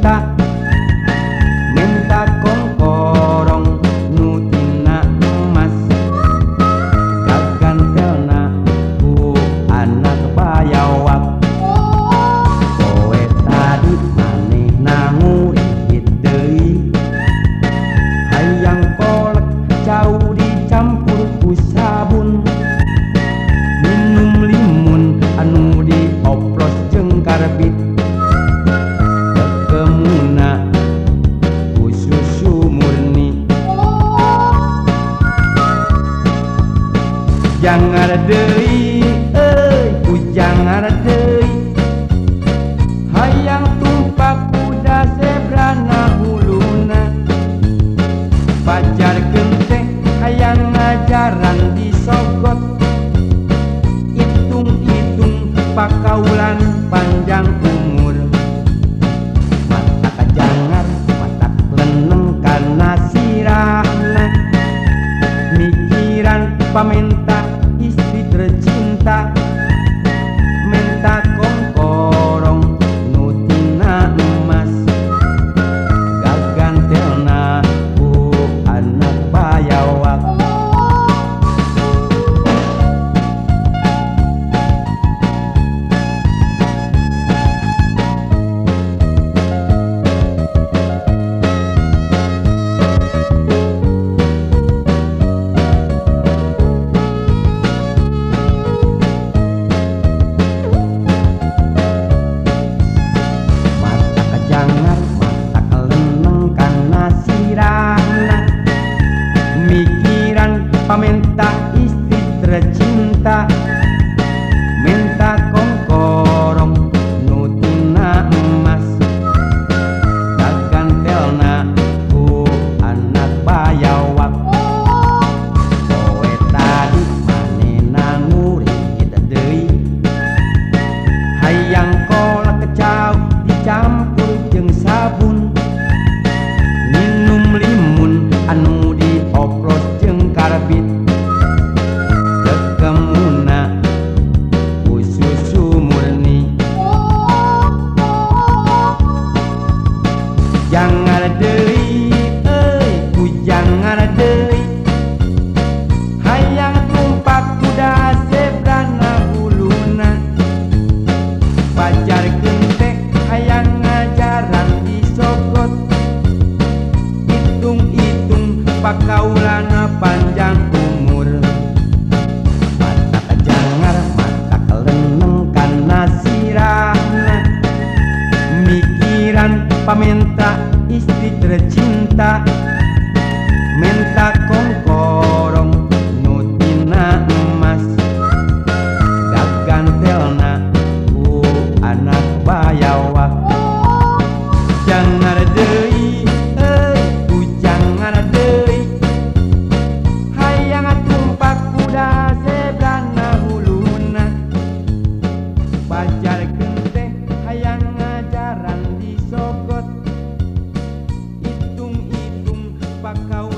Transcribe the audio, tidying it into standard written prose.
tercinta, minta kongkorong nutina emas, gagantelna ku anak bayawak. Kowe tadi manehna ngurigit deui, hayang kolek jauh dicampur ku sabun, minum limun anu dioplos jeung karbit, tekemuna ku susu murni. Jangar deui ku jangar deui, hayang tumpak kuda zebrana huluna, pajar genteng hayang ngajaran disogot, itung-itung pakaulan panjang umur. Mata kajangar mata leneng kana sirahna, mikiran pamenta istri tercinta, minta kongkorong nutina emas, gagantelna ku anak bayawak. Mikiran pamenta istri tercinta, minta kongkorong nutina emas, gagantelna ku anak bayawak. Kowe tadi manehna ngurigit deui, hayang kolak jauh dicampur jeung sabun, minum limun anu dioplos jeung karbit, tekemuna ku susu murni. Jangar deui ku jangar deui, hayang tumpak kuda zebrana huluna, pajar genteng hayang ngajaran disogot, itung-itung pakaulana panjang umur. Mata kajangar mata keleneng kana sirahna, mikiran pamenta istri tercinta, minta kongkorong nutina emas, gagantelna ku anak bayawak. Jangar deui ku jangar deui, hayang tumpak kuda zebrana huluna, pajar genteng hayang ngajaran disogot, itung-itung pakau